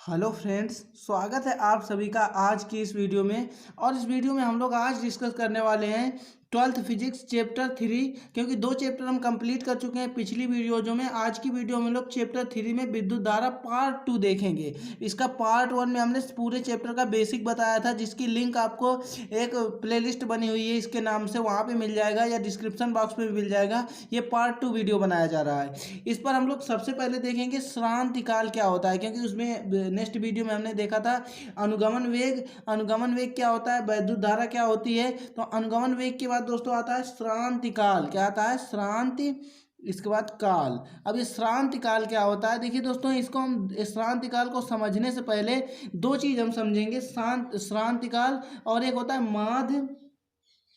Hello friends, स्वागत है आप सभी का आज की इस वीडियो में। और इस वीडियो में हम लोग आज डिस्कस करने वाले हैं ट्वेल्थ फिजिक्स चैप्टर 3, क्योंकि 2 चैप्टर हम कंप्लीट कर चुके हैं पिछली वीडियोज़ में। आज की वीडियो में हम लोग चैप्टर 3 में विद्युत धारा पार्ट 2 देखेंगे। इसका पार्ट 1 में हमने पूरे चैप्टर का बेसिक बताया था, जिसकी लिंक आपको एक प्लेलिस्ट बनी हुई है इसके नाम से, वहाँ पे मिल जाएगा या डिस्क्रिप्शन बॉक्स में भी मिल जाएगा। ये पार्ट 2 वीडियो बनाया जा रहा है। इस पर हम लोग सबसे पहले देखेंगे श्रांति काल क्या होता है, क्योंकि उसमें नेक्स्ट वीडियो में हमने देखा था अनुगमन वेग। अनुगमन वेग क्या होता है, विद्युत धारा क्या होती है। तो अनुगमन वेग के बाद दोस्तों आता है श्रांति काल। क्या आता है? श्रांति, इसके बाद काल। अब ये श्रांति काल क्या होता है, देखिए दोस्तों, इसको हम श्रांति काल को समझने से पहले दो चीज हम समझेंगे, श्रांति काल और एक होता है माध्य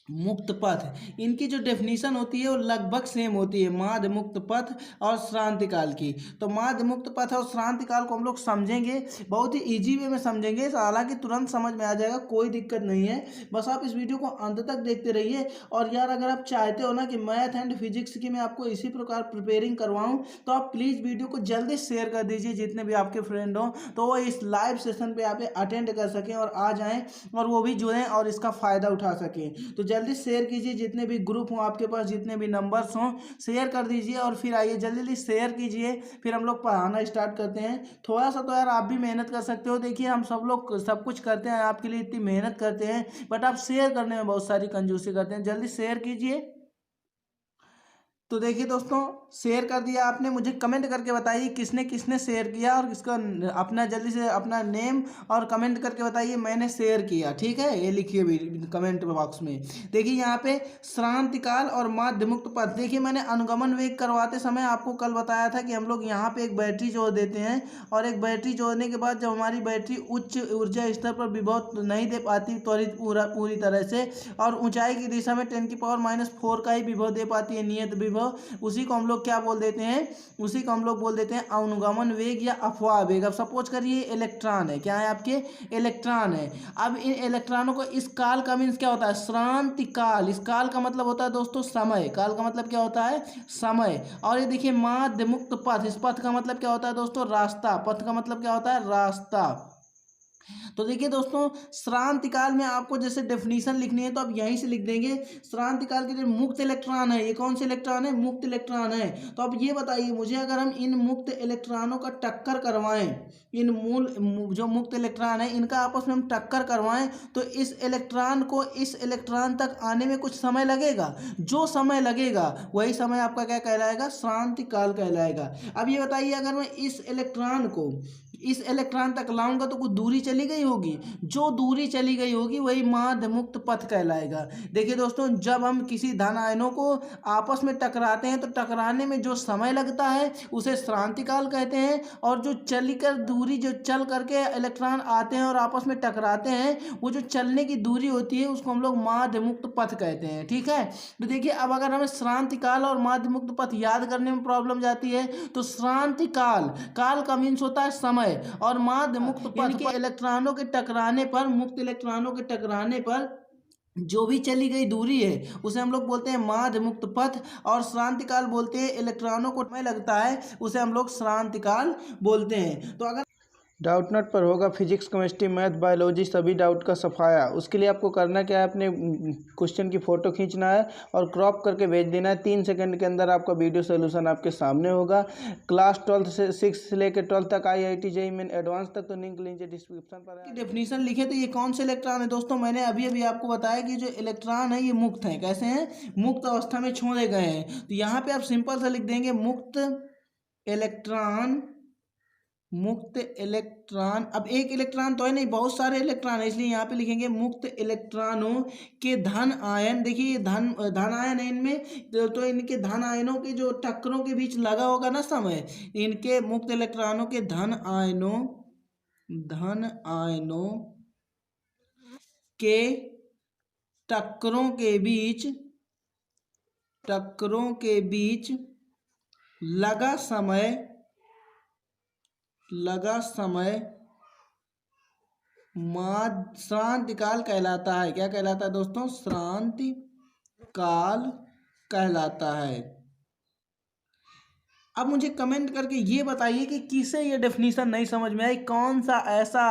मुक्त पथ। इनकी जो डेफिनेशन होती है वो लगभग सेम होती है, माध्य मुक्त पथ और श्रांति काल की। तो माध्य मुक्त पथ और श्रांति काल को हम लोग समझेंगे, बहुत ही इजी वे में समझेंगे, हालांकि तुरंत समझ में आ जाएगा, कोई दिक्कत नहीं है। बस आप इस वीडियो को अंत तक देखते रहिए। और यार, अगर आप चाहते हो ना कि मैथ एंड फिजिक्स की मैं आपको इसी प्रकार प्रिपेयरिंग करवाऊँ, तो आप प्लीज़ वीडियो को जल्दी शेयर कर दीजिए जितने भी आपके फ्रेंड हो, तो वो इस लाइव सेशन पे आप अटेंड कर सकें और आ जाएँ और वो भी जुड़ें और इसका फ़ायदा उठा सकें। तो जल्दी शेयर कीजिए, जितने भी ग्रुप हों आपके पास, जितने भी नंबर्स हों, शेयर कर दीजिए। और फिर आइए जल्दी जल्दी शेयर कीजिए, फिर हम लोग पढ़ाना स्टार्ट करते हैं। थोड़ा सा तो यार आप भी मेहनत कर सकते हो। देखिए, हम सब लोग सब कुछ करते हैं आपके लिए, इतनी मेहनत करते हैं, बट आप शेयर करने में बहुत सारी कंजूसी करते हैं। जल्दी शेयर कीजिए। तो देखिए दोस्तों, शेयर कर दिया आपने, मुझे कमेंट करके बताइए किसने किसने शेयर किया, और इसका अपना जल्दी से अपना नेम और कमेंट करके बताइए मैंने शेयर किया। ठीक है, ये लिखिए भी कमेंट बॉक्स में। देखिए यहाँ पे श्रांति काल और माध्य मुक्त पथ। देखिए, मैंने अनुगमन वेग करवाते समय आपको कल बताया था कि हम लोग यहाँ पे एक बैटरी जोड़ देते हैं, और एक बैटरी जोड़ने के बाद जब हमारी बैटरी उच्च ऊर्जा स्तर पर विभव नहीं दे पाती त्वरित पूरी तरह से, और ऊंचाई की दिशा में 10⁻⁴ का ही विभव दे पाती है, नियत विभव, उसी को हम लोग क्या बोल देते हैं, उसी को हम लोग बोल देते हैं अनुगमन वेग या अपवाह वेग। अब सपोज करिए इलेक्ट्रॉन है, क्या है आपके, इलेक्ट्रॉन है। अब इन इलेक्ट्रॉनों को इस काल का मीन्स क्या होता है, श्रांति काल। इस काल का मतलब होता है दोस्तों समय। काल का मतलब क्या होता है, समय। और ये देखिए माध्य मुक्त पथ, इस पथ का मतलब क्या होता है दोस्तों, रास्ता। पथ का मतलब क्या होता है, रास्ता। तो देखिए दोस्तों, श्रांति काल में आपको जैसे डेफिनेशन लिखनी है तो आप यहीं से लिख देंगे। श्रांति काल के जो मुक्त इलेक्ट्रॉन है, ये कौन से इलेक्ट्रॉन है, मुक्त इलेक्ट्रॉन है। तो अब ये बताइए मुझे, अगर हम इन मुक्त इलेक्ट्रॉनों का टक्कर करवाएं, इन जो मुक्त इलेक्ट्रॉन है इनका आपस में हम टक्कर करवाएं, तो इस इलेक्ट्रॉन को इस इलेक्ट्रॉन तक आने में कुछ समय लगेगा। जो समय लगेगा वही समय आपका क्या कहलाएगा, श्रांति काल कहलाएगा। अब ये बताइए, अगर मैं इस इलेक्ट्रॉन को इस इलेक्ट्रॉन तक लाऊंगा तो कुछ दूरी चली गई होगी, जो दूरी चली गई होगी वही माध्य मुक्त पथ कहलाएगा। देखिए दोस्तों, जब हम किसी धन आयनों को आपस में टकराते हैं तो टकराने में जो समय लगता है उसे श्रांति काल कहते हैं, और जो चलकर दूरी, जो चल करके इलेक्ट्रॉन आते हैं और आपस में टकराते हैं, वो जो चलने की दूरी होती है उसको हम लोग माध्य मुक्त पथ कहते हैं। ठीक है, तो देखिए, अब अगर हमें श्रांति काल और माध्य मुक्त पथ याद करने में प्रॉब्लम जाती है तो श्रांति काल, काल का मीन्स होता है समय, और माध्य मुक्त पथ के इलेक्ट्रॉनों के टकराने पर, मुक्त इलेक्ट्रॉनों के टकराने पर जो भी चली गई दूरी है उसे हम लोग बोलते हैं माध्य मुक्त पथ। और श्रांति काल बोलते हैं इलेक्ट्रॉनों को समय लगता है, उसे हम लोग श्रांति काल बोलते हैं। तो अगर डाउट नोट पर होगा फिजिक्स, केमिस्ट्री, मैथ, बायोलॉजी सभी डाउट का सफाया। उसके लिए आपको करना क्या है, अपने क्वेश्चन की फ़ोटो खींचना है और क्रॉप करके भेज देना है। 3 सेकंड के अंदर आपका वीडियो सोल्यूशन आपके सामने होगा। क्लास 12 से 6 से लेकर 12 तक, IIT JEE मेन एडवांस तक, तो लिंक लीजिए डिस्क्रिप्शन पर। डेफिनेशन लिखे तो ये कौन से इलेक्ट्रॉन है दोस्तों, मैंने अभी अभी आपको बताया कि जो इलेक्ट्रॉन है ये मुक्त है। कैसे हैं, मुक्त अवस्था में छोड़े गए हैं। तो यहाँ पे आप सिंपल सा लिख देंगे मुक्त इलेक्ट्रॉन, मुक्त इलेक्ट्रॉन। अब एक इलेक्ट्रॉन तो है नहीं, बहुत सारे इलेक्ट्रॉन है, इसलिए यहाँ पे लिखेंगे मुक्त इलेक्ट्रॉनों के धन आयन। देखिए ये धन आयन है इनमें, तो इनके धन आयनों के जो टक्करों के बीच लगा होगा ना समय, इनके मुक्त इलेक्ट्रॉनों के धन आयनों के टक्करों के बीच लगा समय श्रांति काल कहलाता है। क्या कहलाता है दोस्तों, श्रांति काल कहलाता है। अब मुझे कमेंट करके ये बताइए कि किसे ये डेफिनीशन नहीं समझ में आई, कौन सा ऐसा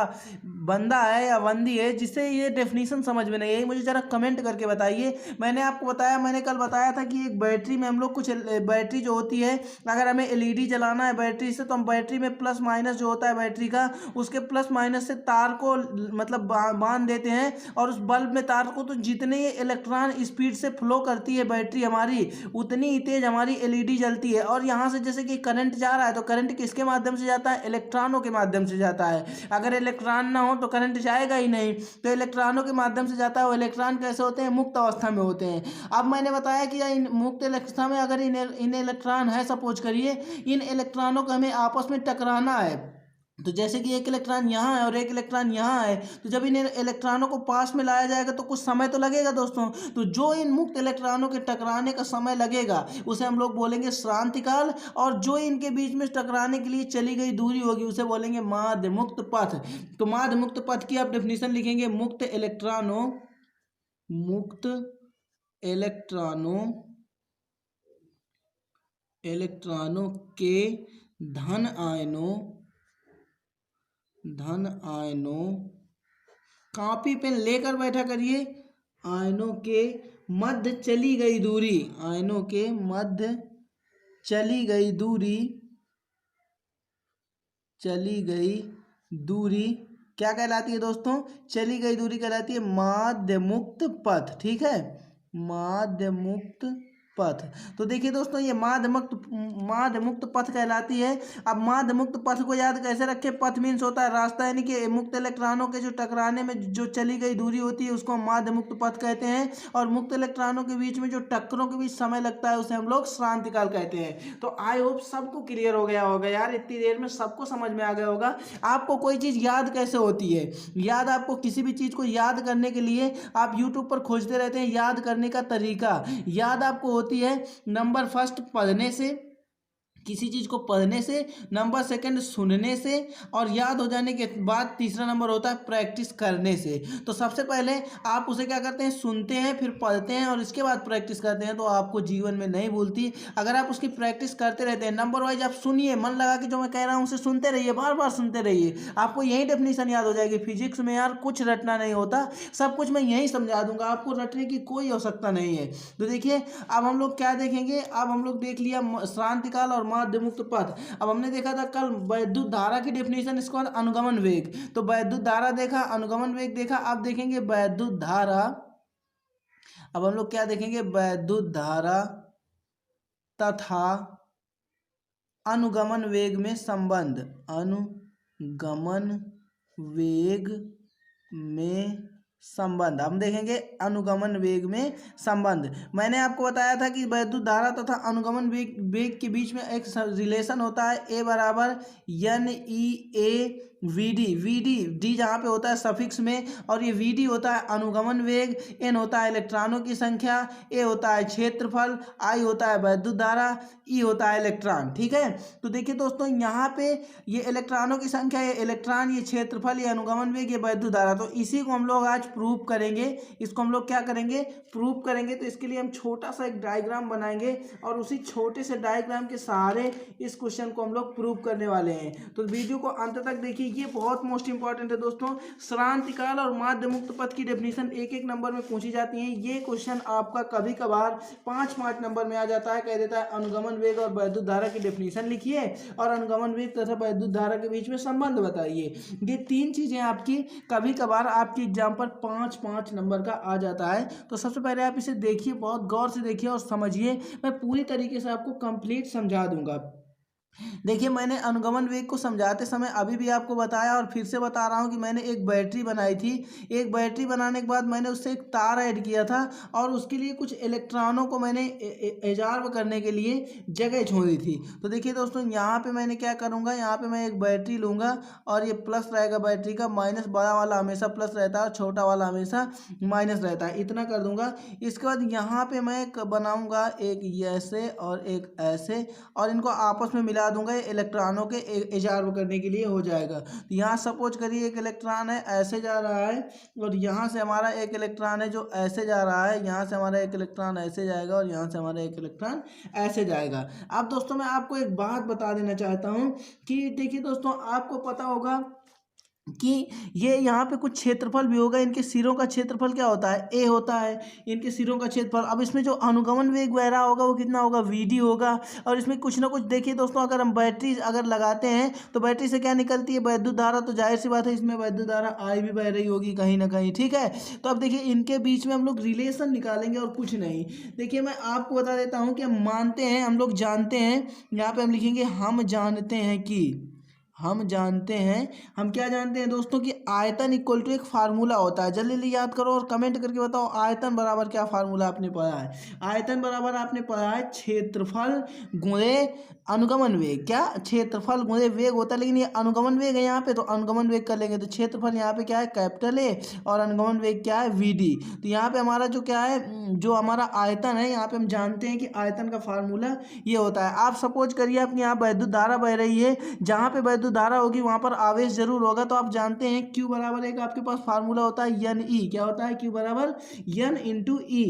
बंदा है या बंदी है जिसे ये डेफिनीशन समझ में नहीं आई, मुझे ज़रा कमेंट करके बताइए। मैंने आपको बताया, मैंने कल बताया था कि एक बैटरी में हम लोग कुछ बैटरी जो होती है, अगर हमें एलईडी जलाना है बैटरी से, तो हम बैटरी में प्लस माइनस जो होता है बैटरी का, उसके प्लस माइनस से तार को मतलब बांध देते हैं, और उस बल्ब में तार को, तो जितने ये इलेक्ट्रॉन स्पीड से फ्लो करती है बैटरी हमारी, उतनी ही तेज हमारी एलईडी जलती है। और यहाँ से जैसे कि करंट जा रहा है, तो करंट किसके माध्यम से जाता है, इलेक्ट्रॉनों के माध्यम से जाता है। अगर इलेक्ट्रॉन ना हो तो करंट जाएगा ही नहीं, तो इलेक्ट्रॉनों के माध्यम से जाता है। वो इलेक्ट्रॉन कैसे होते हैं, मुक्त अवस्था में होते हैं। अब मैंने बताया कि इन मुक्त अवस्था में अगर इन इलेक्ट्रॉन है, सपोज करिए इन इलेक्ट्रॉनों को हमें आपस में टकराना है, तो जैसे कि एक इलेक्ट्रॉन यहाँ है और एक इलेक्ट्रॉन यहाँ है, तो जब इन इलेक्ट्रॉनों को पास में लाया जाएगा तो कुछ समय तो लगेगा दोस्तों। तो जो इन मुक्त इलेक्ट्रॉनों के टकराने का समय लगेगा उसे हम लोग बोलेंगे श्रांतिकाल, और जो इनके बीच में टकराने के लिए चली गई दूरी होगी उसे बोलेंगे माध्य मुक्त पथ। तो माध्य मुक्त पथ की आप डेफिनेशन लिखेंगे, मुक्त इलेक्ट्रॉनों के धन आयनों, कॉपी पेन लेकर बैठा करिए, आयनों के मध्य चली गई दूरी क्या कहलाती है दोस्तों, चली गई दूरी कहलाती है माध्य मुक्त पथ। ठीक है, माध्य मुक्त पथ। तो देखिए दोस्तों, ये माध्य मुक्त पथ कहलाती है। अब माध्य मुक्त पथ को याद कैसे रखें, पथ मीन्स होता है रास्ता, यानी कि मुक्त इलेक्ट्रॉनों के जो टकराने में जो चली गई दूरी होती है उसको माध्य मुक्त पथ कहते हैं, और मुक्त इलेक्ट्रॉनों के बीच में जो टक्करों के बीच समय लगता है उसे हम लोग श्रांतिकाल कहते हैं। तो आई होप सबको क्लियर हो गया होगा यार, इतनी देर में सबको समझ में आ गया होगा। आपको कोई चीज़ याद कैसे होती है, याद आपको किसी भी चीज़ को याद करने के लिए आप यूट्यूब पर खोजते रहते हैं याद करने का तरीका। याद आपको होती है नंबर फर्स्ट पढ़ने से, किसी चीज़ को पढ़ने से, नंबर सेकंड सुनने से, और याद हो जाने के बाद तीसरा नंबर होता है प्रैक्टिस करने से। तो सबसे पहले आप उसे क्या करते हैं, सुनते हैं, फिर पढ़ते हैं और इसके बाद प्रैक्टिस करते हैं, तो आपको जीवन में नहीं भूलती। अगर आप उसकी प्रैक्टिस करते रहते हैं, नंबर वाइज आप सुनिए, मन लगा कि जो मैं कह रहा हूँ उसे सुनते रहिए, बार बार सुनते रहिए, आपको यही डेफिनेशन याद हो जाएगी। फिजिक्स में यार कुछ रटना नहीं होता, सब कुछ मैं यही समझा दूंगा, आपको रटने की कोई आवश्यकता नहीं है। तो देखिए अब हम लोग क्या देखेंगे, अब हम लोग देख लिया श्रांतिकाल और माध्य मुक्त पथ। अब हमने देखा था कल वैद्युत धारा की डेफिनेशन, इसके बाद अनुगमन वेग। तो वैद्युत धारा देखा, अनुगमन वेग देखा, अब देखेंगे वैद्युत धारा। अब हम लोग क्या देखेंगे, वैद्युत धारा तथा अनुगमन वेग में संबंध, अनुगमन वेग में संबंध हम देखेंगे, अनुगमन वेग में संबंध। मैंने आपको बताया था कि वैद्युत धारा तथा अनुगमन वेग के बीच में एक रिलेशन होता है, ए बराबर NEA VD। डी जहाँ पे होता है सफिक्स में, और ये VD होता है अनुगमन वेग, N होता है इलेक्ट्रॉनों की संख्या, A होता है क्षेत्रफल, I होता है वैद्युत धारा, E होता है इलेक्ट्रॉन। ठीक है, तो देखिए दोस्तों यहाँ पे ये इलेक्ट्रॉनों की संख्या, ये इलेक्ट्रॉन, ये क्षेत्रफल, ये अनुगमन वेग, ये वैद्युत धारा, तो इसी को हम लोग आज प्रूव करेंगे। इसको हम लोग क्या करेंगे, प्रूव करेंगे। तो इसके लिए हम छोटा सा एक डायग्राम बनाएंगे और उसी छोटे से डायग्राम के सहारे इस क्वेश्चन को हम लोग प्रूव करने वाले हैं। तो वीडियो को अंत तक देखिए, ये बहुत मोस्ट इंपॉर्टेंट है दोस्तों। श्रांतिकाल और माध्य मुक्त पथ की डेफिनेशन एक एक नंबर में पूछी जाती है। ये क्वेश्चन आपका कभी कभार 5 नंबर में आ जाता है, कह देता है अनुगमन वेग और वैद्युत धारा की डेफिनेशन लिखिए और अनुगमन वेग तथा वैद्युत धारा के बीच में संबंध बताइए। ये 3 चीजें आपकी कभी कभार आपके एग्जाम पर 5 नंबर का आ जाता है। तो सबसे पहले आप इसे देखिए, बहुत गौर से देखिए और समझिए, मैं पूरी तरीके से आपको कंप्लीट समझा दूंगा। देखिए मैंने अनुगमन वेग को समझाते समय अभी भी आपको बताया और फिर से बता रहा हूँ कि मैंने एक बैटरी बनाई थी। एक बैटरी बनाने के बाद मैंने उससे एक तार ऐड किया था और उसके लिए कुछ इलेक्ट्रॉनों को मैंने एब्जॉर्ब करने के लिए जगह छोड़ी थी। तो देखिए दोस्तों यहाँ पे मैंने क्या करूँगा, यहाँ पे मैं एक बैटरी लूँगा और ये प्लस रहेगा बैटरी का, माइनस बड़ा वाला हमेशा प्लस रहता है और छोटा वाला हमेशा माइनस रहता है, इतना कर दूँगा। इसके बाद यहाँ पर मैं बनाऊँगा एक ऐसे और एक ऐसे और इनको आपस में मिला लगा दूंगा, ये इलेक्ट्रॉनों के एब्जॉर्ब करने के लिए हो जाएगा। तो यहाँ सपोज करिए एक इलेक्ट्रॉन है ऐसे जा रहा है, और यहाँ से हमारा एक इलेक्ट्रॉन है जो ऐसे जा रहा है, यहाँ से हमारा एक इलेक्ट्रॉन ऐसे जाएगा, और यहाँ से हमारा एक इलेक्ट्रॉन ऐसे जाएगा। अब दोस्तों मैं आपको एक बात बता देना चाहता हूँ कि देखिए दोस्तों, आपको पता होगा कि ये यहाँ पे कुछ क्षेत्रफल भी होगा। इनके सिरों का क्षेत्रफल क्या होता है, ए होता है इनके सिरों का क्षेत्रफल। अब इसमें जो अनुगमन वेग बह रहा होगा वो कितना होगा, वी होगा। और इसमें कुछ ना कुछ देखिए दोस्तों, अगर हम बैटरी अगर लगाते हैं तो बैटरी से क्या निकलती है, वैद्युत धारा। तो जाहिर सी बात है इसमें वैद्युत धारा आई भी बह रही होगी कहीं ना कहीं, ठीक है। तो अब देखिए इनके बीच में हम लोग रिलेशन निकालेंगे और कुछ नहीं। देखिए मैं आपको बता देता हूँ कि हम मानते हैं, हम लोग जानते हैं, यहाँ पे हम लिखेंगे हम जानते हैं कि, हम जानते हैं, हम क्या जानते हैं दोस्तों कि आयतन इक्वल टू एक फार्मूला होता है। जल्दी जल्दी याद करो और कमेंट करके बताओ आयतन बराबर क्या फार्मूला आपने पढ़ा है। आयतन बराबर आपने पढ़ा है क्षेत्रफल गुणे अनुगमन वेग। क्या, क्षेत्रफल गुणे वेग होता है, लेकिन ये अनुगमन वेग है यहाँ पे, तो अनुगमन वेग कर लेंगे। तो क्षेत्रफल यहाँ पे क्या है, कैपिटल ए, और अनुगमन वेग क्या है, वी डी। तो यहाँ पे हमारा जो क्या है, जो हमारा आयतन है, यहाँ पे हम जानते हैं कि आयतन का फार्मूला ये होता है। आप सपोज करिए आपके यहाँ वैद्युत धारा बह रही है, जहाँ पे वैद्युत धारा होगी वहां पर आवेश जरूर होगा। तो आप जानते हैं Q बराबर एक आपके पास फार्मूला होता है एन ई। क्या होता है, Q बराबर एन इंटू ई।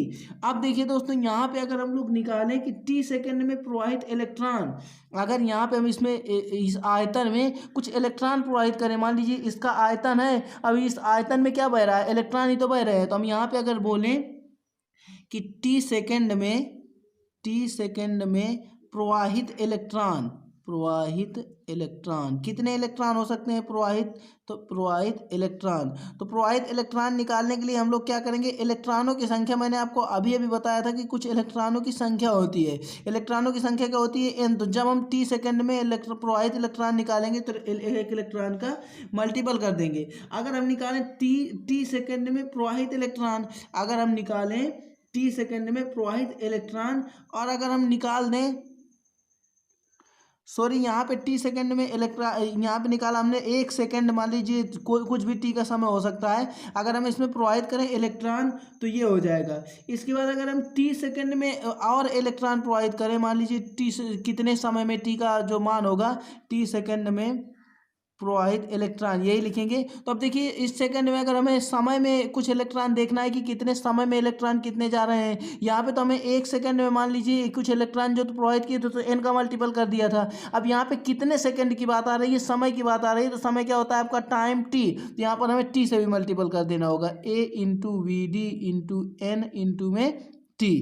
अब देखिए दोस्तों, यहाँ पे अगर हम लोग निकालें कि टी सेकेंड में प्रवाहित इलेक्ट्रॉन, अगर यहाँ पे हम इसमें इस आयतन में कुछ इलेक्ट्रॉन प्रवाहित करें, मान लीजिए इसका आयतन है, अभी इस आयतन में क्या बह रहा है, इलेक्ट्रॉन ही तो बह रहे हैं। तो हम यहाँ पे अगर बोलें कि टी सेकेंड में प्रवाहित इलेक्ट्रॉन, कितने इलेक्ट्रॉन हो सकते हैं प्रवाहित, तो प्रवाहित इलेक्ट्रॉन निकालने के लिए हम लोग क्या करेंगे, इलेक्ट्रॉनों की संख्या, मैंने आपको अभी अभी बताया था कि कुछ इलेक्ट्रॉनों की संख्या होती है। इलेक्ट्रॉनों की संख्या क्या होती है, एन। तो जब हम टी सेकेंड में प्रवाहित इलेक्ट्रॉन निकालेंगे तो एक इलेक्ट्रॉन का मल्टीपल कर देंगे। अगर हम निकालें टी सेकेंड में प्रवाहित इलेक्ट्रॉन, और अगर हम निकाल दें, सॉरी यहाँ पे टी सेकेंड में यहाँ पे निकाला हमने 1 सेकेंड, मान लीजिए कोई कुछ भी टी का समय हो सकता है। अगर हम इसमें प्रोवाइड करें इलेक्ट्रॉन तो ये हो जाएगा। इसके बाद अगर हम टी सेकेंड में और इलेक्ट्रॉन प्रोवाइड करें, मान लीजिए टी कितने समय में टी का जो मान होगा, टी सेकेंड में प्रवाहित इलेक्ट्रॉन, यही लिखेंगे। तो अब देखिए इस सेकंड में अगर हमें समय में कुछ इलेक्ट्रॉन देखना है कि कितने समय में इलेक्ट्रॉन कितने जा रहे हैं, यहाँ पे तो हमें 1 सेकंड में मान लीजिए कुछ इलेक्ट्रॉन जो तो प्रवाहित किए तो एन का मल्टीपल कर दिया था। अब यहाँ पे कितने सेकंड की बात आ रही है, समय की बात आ रही है। तो समय क्या होता है आपका, टाइम टी। तो यहाँ पर हमें टी से भी मल्टीपल कर देना होगा, A into V D into N into में टी।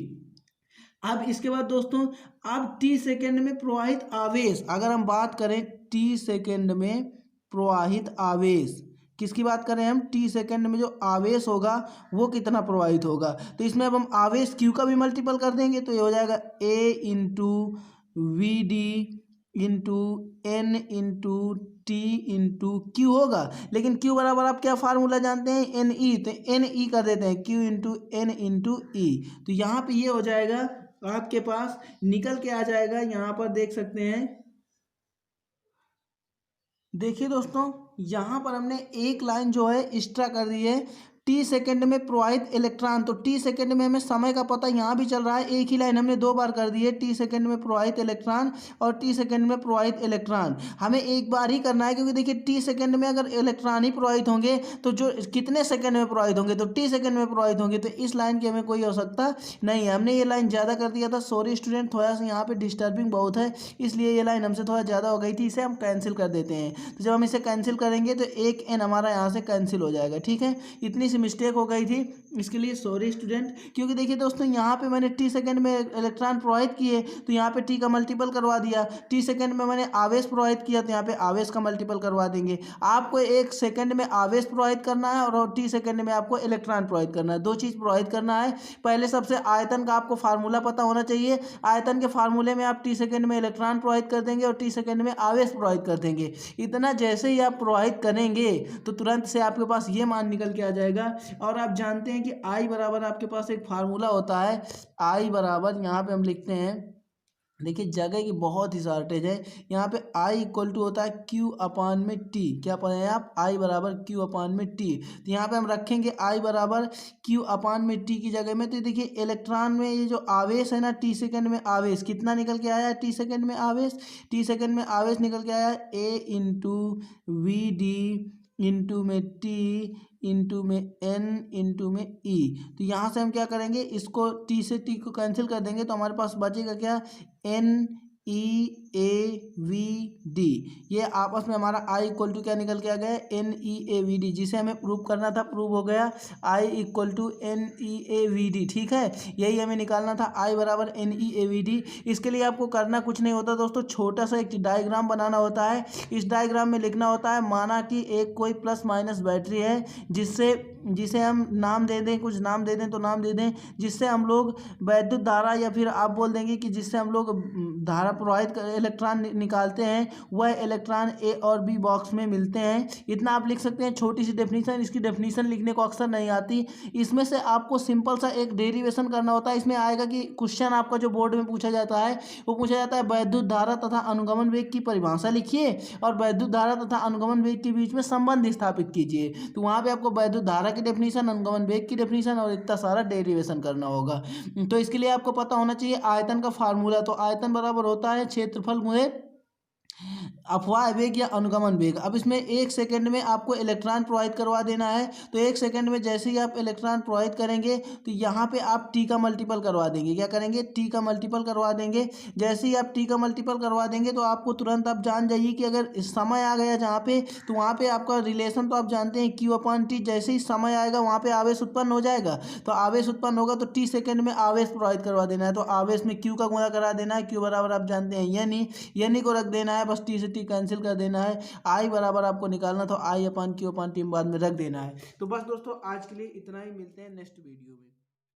अब इसके बाद दोस्तों, अब टी सेकेंड में प्रवाहित आवेश, अगर हम बात करें टी सेकेंड में प्रवाहित आवेश, किसकी बात करें हम, टी सेकेंड में जो आवेश होगा वो कितना प्रवाहित होगा। तो इसमें अब हम आवेश क्यू का भी मल्टीपल कर देंगे, तो ये हो जाएगा A into V D into N into T into Q होगा। लेकिन क्यू बराबर आप क्या फार्मूला जानते हैं, एन ई। तो एन ई कर देते हैं, क्यू इंटू एन इंटू ई। तो यहाँ पे ये हो जाएगा आपके पास, निकल के आ जाएगा। यहाँ पर देख सकते हैं, देखिए दोस्तों, यहाँ पर हमने एक लाइन जो है एक्स्ट्रा कर दी है, टी सेकेंड में प्रवाहित इलेक्ट्रॉन। तो टी सेकेंड में हमें समय का पता यहाँ भी चल रहा है, एक ही लाइन हमने 2 बार कर दी है, टी सेकेंड में प्रवाहित इलेक्ट्रॉन और टी सेकेंड में प्रवाहित इलेक्ट्रॉन। हमें एक बार ही करना है, क्योंकि देखिए टी सेकेंड में अगर इलेक्ट्रॉन ही प्रवाहित होंगे तो जो कितने सेकेंड में प्रवाहित होंगे, तो टी सेकेंड में प्रवाहित होंगे। तो इस लाइन की हमें कोई आवश्यकता नहीं है, हमने ये लाइन ज़्यादा कर दिया था। सॉरी स्टूडेंट, थोड़ा सा यहाँ पर डिस्टर्बिंग बहुत है, इसलिए ये लाइन हमसे थोड़ा ज़्यादा हो गई थी, इसे हम कैंसिल कर देते हैं। तो जब हम इसे कैंसिल करेंगे तो एक एन हमारा यहाँ से कैंसिल हो जाएगा, ठीक है। इतनी सी मिस्टेक हो गई थी, इसके लिए सॉरी स्टूडेंट। क्योंकि देखिए दोस्तों, यहाँ पे मैंने टी सेकेंड में इलेक्ट्रॉन प्रवाहित किए तो यहाँ पे टी का मल्टीपल करवा दिया, टी सेकेंड में मैंने आवेश प्रवाहित किया तो यहाँ पे आवेश का मल्टीपल करवा देंगे। आपको 1 सेकेंड में आवेश प्रवाहित करना है और टी सेकेंड में आपको इलेक्ट्रॉन प्रवाहित करना है, 2 चीज़ प्रवाहित करना है। पहले सबसे आयतन का आपको फार्मूला पता होना चाहिए, आयतन के फार्मूले में आप टी सेकेंड में इलेक्ट्रॉन प्रवाहित कर देंगे और टी सेकेंड में आवेश प्रवाहित कर देंगे। इतना जैसे ही आप प्रवाहित करेंगे तो तुरंत से आपके पास ये मान निकल के आ जाएगा। और आप जानते हैं कि आई बराबर आपके पास एक फार्मूला होता है, आई बराबर यहाँ पे हम लिखते हैं देखिए जगह की बहुत ही शॉर्टेज है। यहाँ पे आई इक्वल टू होता है क्यू अपान में टी। क्या पढ़े आप? आई बराबर क्यू अपान में टी। तो यहाँ पे हम रखेंगे आई बराबर क्यू अपान में टी की जगह में। तो देखिए इलेक्ट्रॉन में ये जो आवेश है ना, टी सेकेंड में आवेश कितना निकल के आया है? टी सेकेंड में आवेश, टी सेकेंड में आवेश निकल के आया है ए इंटू वी डी इंटू में टी इंटू में एन इंटू में ई। तो यहाँ से हम क्या करेंगे, इसको टी से टी को कैंसिल कर देंगे तो हमारे पास बचेगा क्या? N E A V D. ये आपस में हमारा आई इक्वल टू क्या निकल के आ गया? N E A V D. जिसे हमें प्रूव करना था प्रूव हो गया, I equal to N E A V D. ठीक है, यही हमें निकालना था, आई बराबर N E A V D. इसके लिए आपको करना कुछ नहीं होता दोस्तों, छोटा सा एक डायग्राम बनाना होता है। इस डायग्राम में लिखना होता है, माना कि एक कोई प्लस माइनस बैटरी है जिसे हम नाम दे दें, कुछ नाम दे दें तो नाम दे दें, जिससे हम लोग वैद्युत धारा, या फिर आप बोल देंगे कि जिससे हम लोग धारा प्रवाहित इलेक्ट्रॉन निकालते हैं, वह इलेक्ट्रॉन ए और बी बॉक्स में मिलते हैं। इतना आप लिख सकते हैं, छोटी सी डेफिनीशन। इसकी डेफिनीशन लिखने को अक्सर नहीं आती। इसमें से आपको सिंपल सा एक डेरिवेशन करना होता है। इसमें आएगा कि क्वेश्चन आपका जो बोर्ड में पूछा जाता है वो पूछा जाता है वैद्युत धारा तथा अनुगमन वेग की परिभाषा लिखिए और वैद्युत धारा तथा अनुगमन वेग के बीच में संबंध स्थापित कीजिए। तो वहाँ पे आपको वैद्युत धारा की डेफिनीशन, अनुगमन वेग की डेफिनीशन और इतना सारा डेरिवेशन करना होगा। तो इसके लिए आपको पता होना चाहिए आयतन का फार्मूला। तो आयतन बराबर होता है क्षेत्रफल गुणे अपवाह वेग या अनुगमन वेग। अब इसमें एक सेकंड में आपको इलेक्ट्रॉन प्रवाहित करवा देना है। तो एक सेकंड में जैसे ही आप इलेक्ट्रॉन प्रवाहित करेंगे तो यहाँ पे आप टी का मल्टीपल करवा देंगे। क्या करेंगे? टी का मल्टीपल करवा देंगे। जैसे ही आप टी का मल्टीपल करवा देंगे तो आपको तुरंत आप जान जाइए कि अगर समय आ गया जहाँ पे, तो वहाँ पे आपका रिलेशन तो आप जानते हैं क्यू अपॉन टी। जैसे ही समय आएगा वहाँ पे आवेश उत्पन्न हो जाएगा। तो आवेश उत्पन्न होगा तो टी सेकंड में आवेश प्रवाहित करवा देना है। तो आवेश में क्यू का गुणा करा देना है। क्यू बराबर आप जानते हैं यानी को रख देना है, बस टी से टी कैंसिल कर देना है। आई बराबर आपको निकालना तो आई अपान क्यू अपान टी बाद में रख देना है। तो बस दोस्तों आज के लिए इतना ही, मिलते हैं नेक्स्ट वीडियो में।